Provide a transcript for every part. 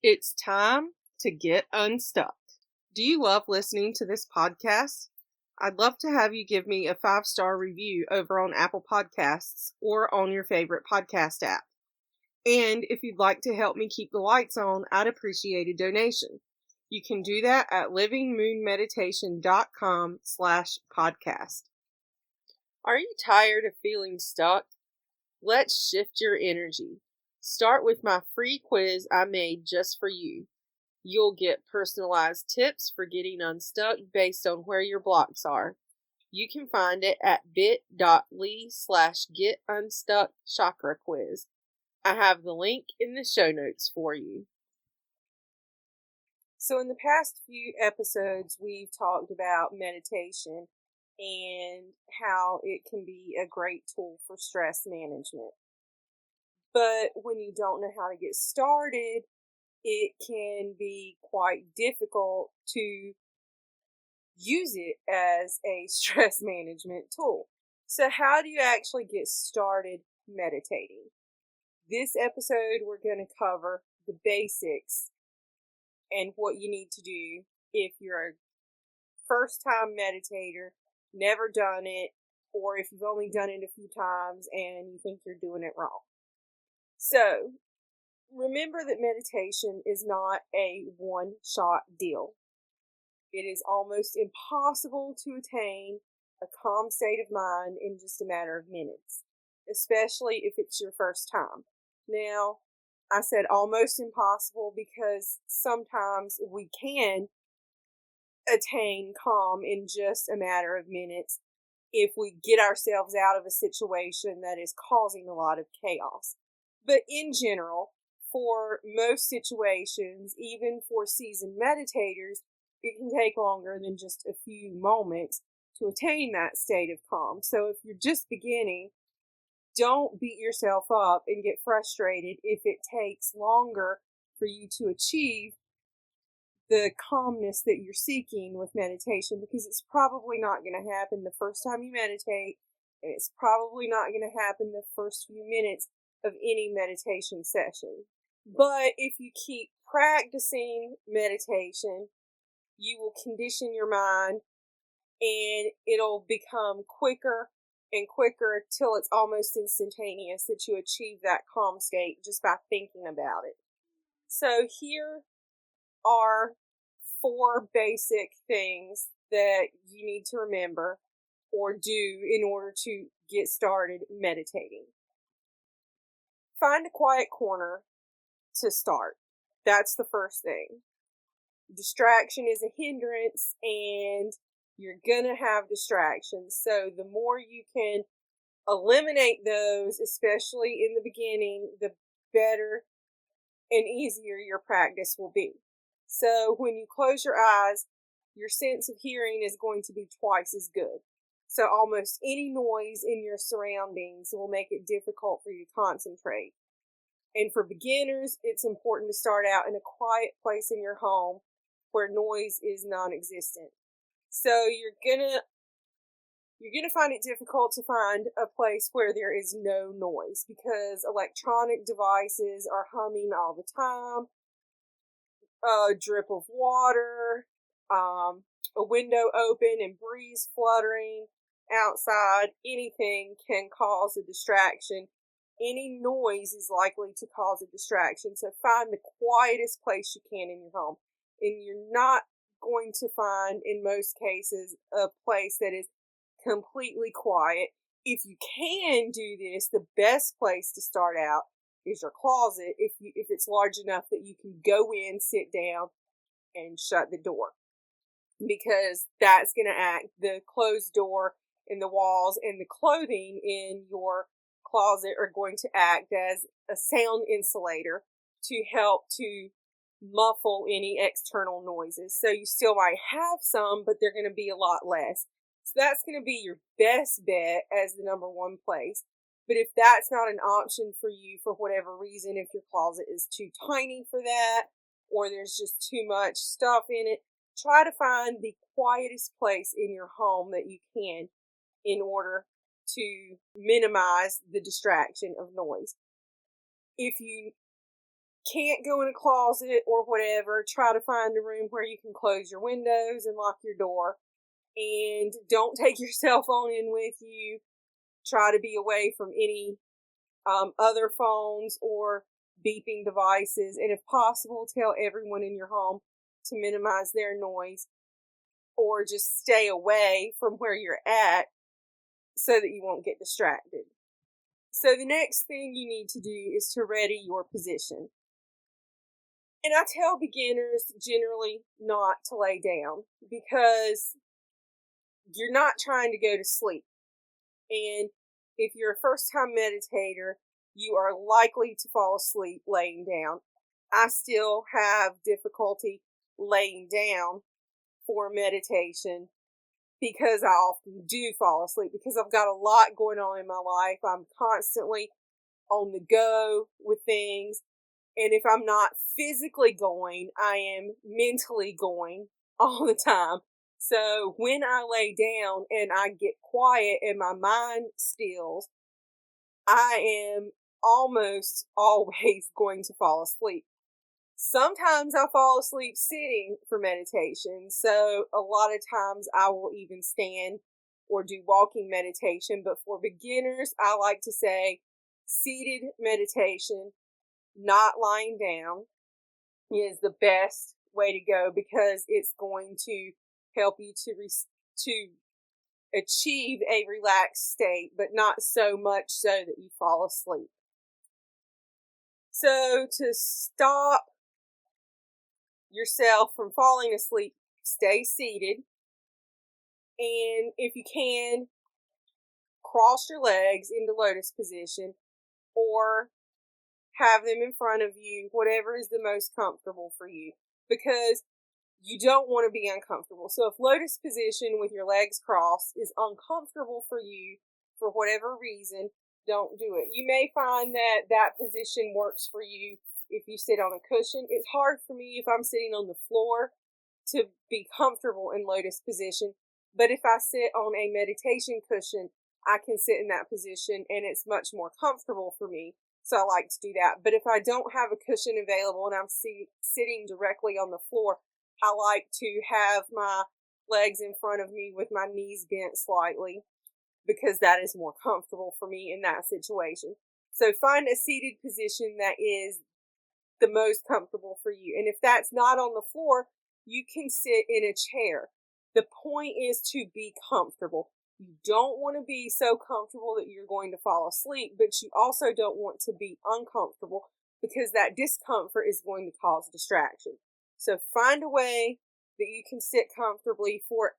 It's time to get unstuck. Do you love listening to this podcast? I'd love to have you give me a 5-star review over on Apple Podcasts or on your favorite podcast app. And if you'd like to help me keep the lights on, I'd appreciate a donation. You can do that at livingmoonmeditation.com/podcast. Are you tired of feeling stuck? Let's shift your energy. Start with my free quiz I made just for you. You'll get personalized tips for getting unstuck based on where your blocks are. You can find it at bit.ly/getunstuckchakraquiz. I have the link in the show notes for you. So in the past few episodes, we've talked about meditation and how it can be a great tool for stress management. But when you don't know how to get started, it can be quite difficult to use it as a stress management tool. So how do you actually get started meditating? This episode, we're going to cover the basics and what you need to do if you're a first-time meditator, never done it, or if you've only done it a few times and you think you're doing it wrong. So, remember that meditation is not a one-shot deal. It is almost impossible to attain a calm state of mind in just a matter of minutes, especially if it's your first time. Now, I said almost impossible because sometimes we can attain calm in just a matter of minutes if we get ourselves out of a situation that is causing a lot of chaos. But in general, for most situations, even for seasoned meditators, it can take longer than just a few moments to attain that state of calm. So if you're just beginning, don't beat yourself up and get frustrated if it takes longer for you to achieve the calmness that you're seeking with meditation, because it's probably not going to happen the first time you meditate, and it's probably not going to happen the first few minutes of any meditation session. But if you keep practicing meditation, you will condition your mind and it'll become quicker and quicker till it's almost instantaneous that you achieve that calm state just by thinking about it. So here are 4 basic things that you need to remember or do in order to get started meditating. Find a quiet corner to start. That's the first thing. Distraction is a hindrance, and you're gonna have distractions. So the more you can eliminate those, especially in the beginning, the better and easier your practice will be. So when you close your eyes, your sense of hearing is going to be twice as good. So almost any noise in your surroundings will make it difficult for you to concentrate. And for beginners, it's important to start out in a quiet place in your home where noise is non-existent. So you're gonna find it difficult to find a place where there is no noise because electronic devices are humming all the time. A drip of water, a window open and breeze fluttering outside, anything can cause a distraction. Any noise is likely to cause a distraction. So find the quietest place you can in your home. And you're not going to find, in most cases, a place that is completely quiet. If you can do this, the best place to start out is your closet, if it's large enough that you can go in, sit down, and shut the door. Because that's going to act, the closed door and the walls and the clothing in your closet are going to act as a sound insulator to help to muffle any external noises. So you still might have some, but they're going to be a lot less. So that's going to be your best bet as the number one place. But if that's not an option for you for whatever reason, if your closet is too tiny for that, or there's just too much stuff in it, try to find the quietest place in your home that you can in order to minimize the distraction of noise. If you can't go in a closet or whatever, try to find a room where you can close your windows and lock your door. And don't take your cell phone in with you. Try to be away from any other phones or beeping devices. And if possible, tell everyone in your home to minimize their noise or just stay away from where you're at so that you won't get distracted. So the next thing you need to do is to ready your position. And I tell beginners generally not to lay down because you're not trying to go to sleep. And if you're a first-time meditator, you are likely to fall asleep laying down. I still have difficulty laying down for meditation because I often do fall asleep because I've got a lot going on in my life. I'm constantly on the go with things. And if I'm not physically going, I am mentally going all the time. So when I lay down and I get quiet and my mind stills, I am almost always going to fall asleep. Sometimes I fall asleep sitting for meditation. So a lot of times I will even stand or do walking meditation. But for beginners, I like to say seated meditation, not lying down, is the best way to go because it's going to help you to achieve a relaxed state, but not so much so that you fall asleep. So to stop yourself from falling asleep, stay seated, and if you can, cross your legs into lotus position or have them in front of you, whatever is the most comfortable for you, because you don't want to be uncomfortable. So if lotus position with your legs crossed is uncomfortable for you for whatever reason, don't do it. You may find that that position works for you if you sit on a cushion. It's hard for me if I'm sitting on the floor to be comfortable in lotus position, but if I sit on a meditation cushion, I can sit in that position and it's much more comfortable for me. So I like to do that. But if I don't have a cushion available and I'm sitting directly on the floor, I like to have my legs in front of me with my knees bent slightly because that is more comfortable for me in that situation. So find a seated position that is the most comfortable for you. And if that's not on the floor, you can sit in a chair. The point is to be comfortable. You don't want to be so comfortable that you're going to fall asleep, but you also don't want to be uncomfortable because that discomfort is going to cause distraction. So find a way that you can sit comfortably for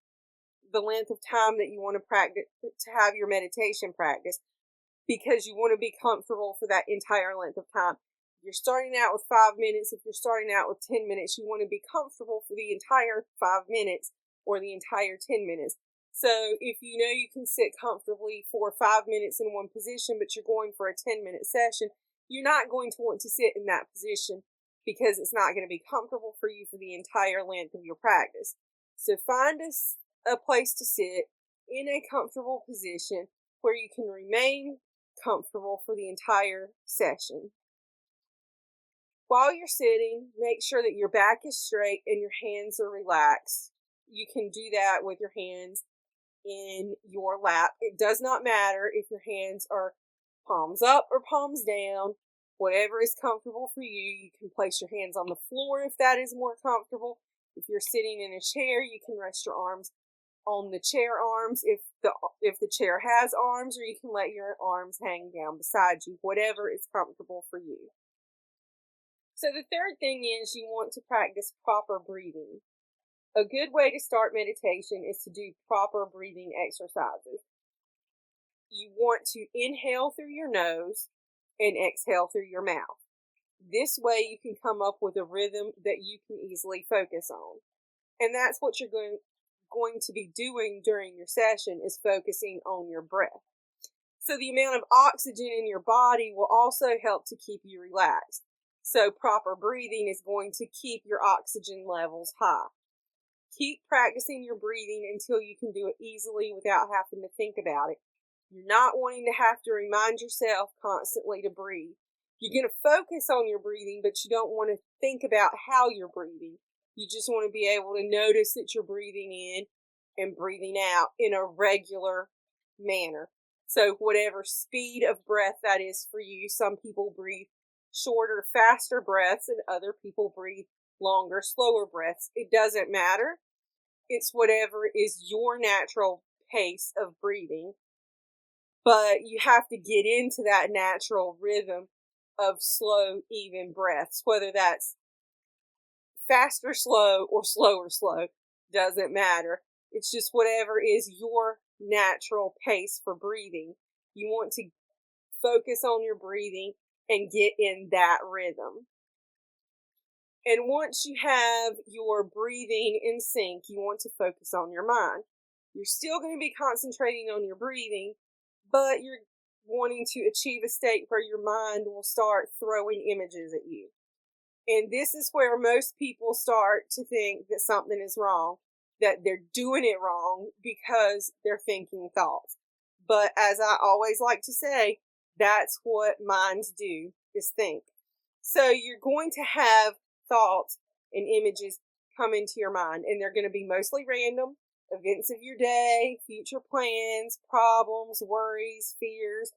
the length of time that you want to practice, to have your meditation practice, because you want to be comfortable for that entire length of time. If you're starting out with 5 minutes, if you're starting out with 10 minutes, you want to be comfortable for the entire 5 minutes or the entire 10 minutes. So if you know you can sit comfortably for 5 minutes in one position, but you're going for a 10-minute session, you're not going to want to sit in that position because it's not going to be comfortable for you for the entire length of your practice. So find a place to sit in a comfortable position where you can remain comfortable for the entire session. While you're sitting, make sure that your back is straight and your hands are relaxed. You can do that with your hands in your lap. It does not matter if your hands are palms up or palms down. Whatever is comfortable for you. You can place your hands on the floor if that is more comfortable. If you're sitting in a chair, you can rest your arms on the chair arms if the chair has arms, or you can let your arms hang down beside you. Whatever is comfortable for you. So the third thing is you want to practice proper breathing. A good way to start meditation is to do proper breathing exercises. You want to inhale through your nose and exhale through your mouth. This way you can come up with a rhythm that you can easily focus on. And that's what you're going to be doing during your session, is focusing on your breath. So the amount of oxygen in your body will also help to keep you relaxed. So proper breathing is going to keep your oxygen levels high. Keep practicing your breathing until you can do it easily without having to think about it. You're not wanting to have to remind yourself constantly to breathe. You're going to focus on your breathing, but you don't want to think about how you're breathing. You just want to be able to notice that you're breathing in and breathing out in a regular manner. So whatever speed of breath that is for you, some people breathe shorter, faster breaths, and other people breathe longer, slower breaths. It doesn't matter. It's whatever is your natural pace of breathing. But you have to get into that natural rhythm of slow, even breaths, whether that's faster, slow, or slower, slow. Doesn't matter. It's just whatever is your natural pace for breathing. You want to focus on your breathing and get in that rhythm. And once you have your breathing in sync, you want to focus on your mind. You're still going to be concentrating on your breathing, but you're wanting to achieve a state where your mind will start throwing images at you. And this is where most people start to think that something is wrong, that they're doing it wrong because they're thinking thoughts. But as I always like to say, that's what minds do, is think. So you're going to have thoughts and images come into your mind, and they're going to be mostly random. Events of your day, future plans, problems, worries, fears,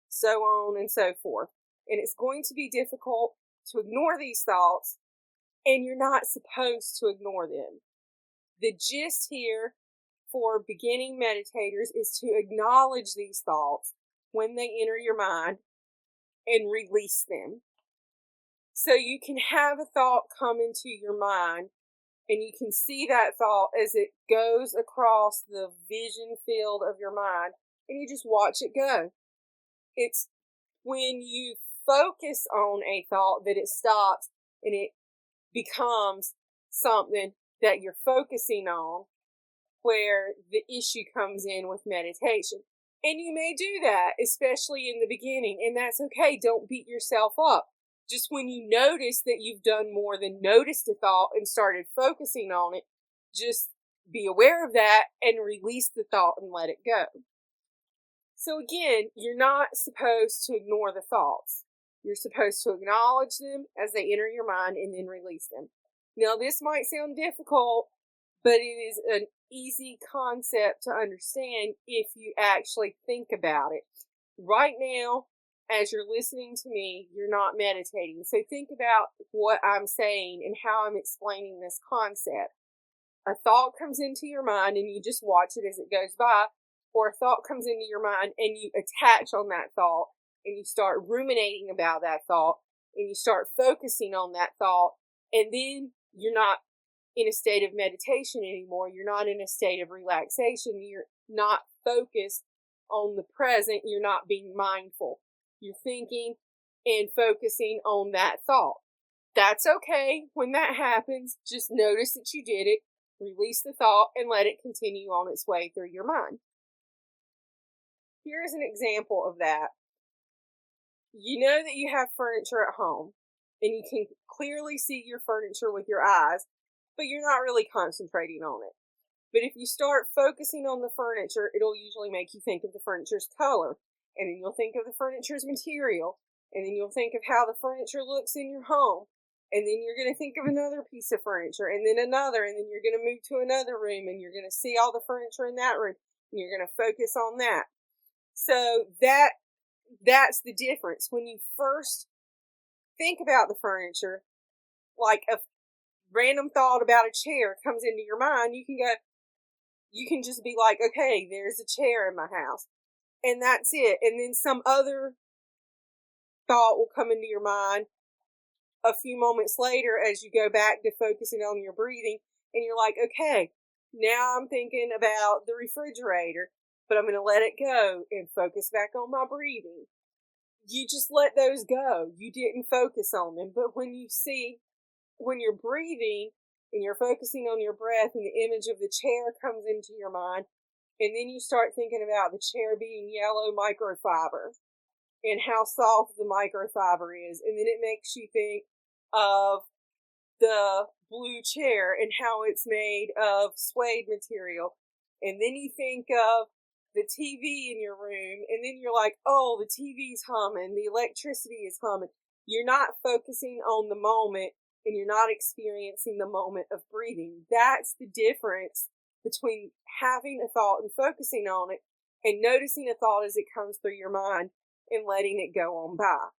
so on and so forth. And it's going to be difficult to ignore these thoughts, and you're not supposed to ignore them. The gist here for beginning meditators is to acknowledge these thoughts when they enter your mind and release them. So you can have a thought come into your mind, and you can see that thought as it goes across the vision field of your mind, and you just watch it go. It's when you focus on a thought that it stops and it becomes something that you're focusing on, where the issue comes in with meditation. And you may do that, especially in the beginning, and that's okay. Don't beat yourself up. Just when you notice that you've done more than noticed a thought and started focusing on it, just be aware of that and release the thought and let it go. So again, you're not supposed to ignore the thoughts. You're supposed to acknowledge them as they enter your mind and then release them. Now, this might sound difficult, but it is an easy concept to understand if you actually think about it. Right now, as you're listening to me, you're not meditating. So think about what I'm saying and how I'm explaining this concept. A thought comes into your mind and you just watch it as it goes by, or a thought comes into your mind and you attach on that thought and you start ruminating about that thought and you start focusing on that thought, and then you're not in a state of meditation anymore. You're not in a state of relaxation. You're not focused on the present. You're not being mindful. You're thinking and focusing on that thought. That's okay. When that happens, just notice that you did it, release the thought, and let it continue on its way through your mind. Here's an example of that. You know that you have furniture at home, and you can clearly see your furniture with your eyes, but you're not really concentrating on it. But if you start focusing on the furniture, it'll usually make you think of the furniture's color, and then you'll think of the furniture's material, and then you'll think of how the furniture looks in your home, and then you're going to think of another piece of furniture, and then another, and then you're going to move to another room, and you're going to see all the furniture in that room, and you're going to focus on that. So that's the difference. When you first think about the furniture, like a random thought about a chair comes into your mind, you can just be like, okay, there's a chair in my house, and that's it. And then some other thought will come into your mind a few moments later as you go back to focusing on your breathing, and you're like, okay, now I'm thinking about the refrigerator, but I'm going to let it go and focus back on my breathing. You just let those go. You didn't focus on them. But when you're breathing and you're focusing on your breath and the image of the chair comes into your mind, and then you start thinking about the chair being yellow microfiber and how soft the microfiber is, and then it makes you think of the blue chair and how it's made of suede material, and then you think of the TV in your room, and then you're like, oh, the TV's humming, the electricity is humming, You're not focusing on the moment and you're not experiencing the moment of breathing. That's the difference between having a thought and focusing on it and noticing a thought as it comes through your mind and letting it go on by.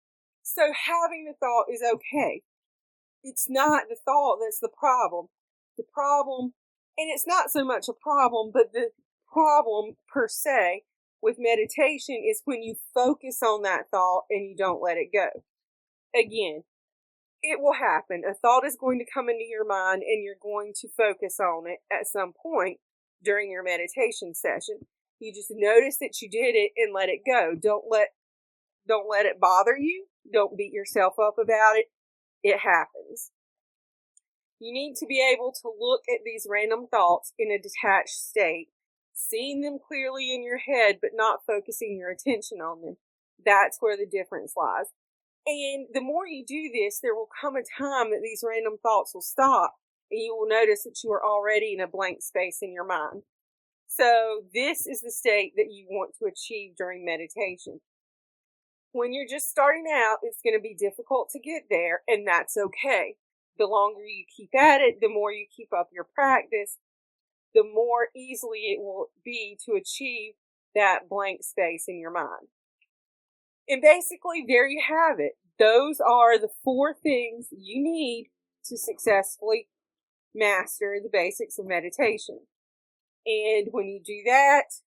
So having the thought is okay. It's not the thought that's the problem. The problem, and it's not so much a problem, but the problem per se with meditation is when you focus on that thought and you don't let it go. Again, it will happen. A thought is going to come into your mind and you're going to focus on it at some point during your meditation session. You just notice that you did it and let it go. Don't let it bother you. Don't beat yourself up about it. It happens. You need to be able to look at these random thoughts in a detached state, seeing them clearly in your head, but not focusing your attention on them. That's where the difference lies. And the more you do this, there will come a time that these random thoughts will stop, and you will notice that you are already in a blank space in your mind. So this is the state that you want to achieve during meditation. When you're just starting out, it's going to be difficult to get there, and that's okay. The longer you keep at it, the more you keep up your practice, the more easily it will be to achieve that blank space in your mind. And basically, there you have it. Those are the 4 things you need to successfully master the basics of meditation. And when you do that,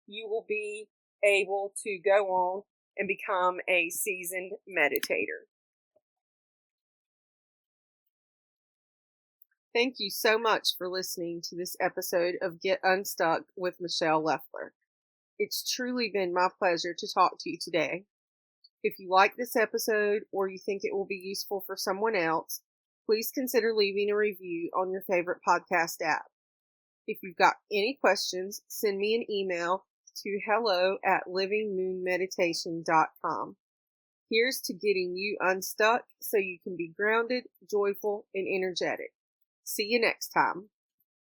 you will be able to go on and become a seasoned meditator. Thank you so much for listening to this episode of Get Unstuck with Michele Leffler. It's truly been my pleasure to talk to you today. If you like this episode or you think it will be useful for someone else, please consider leaving a review on your favorite podcast app. If you've got any questions, send me an email to hello@livingmoonmeditation.com. Here's to getting you unstuck so you can be grounded, joyful, and energetic. See you next time.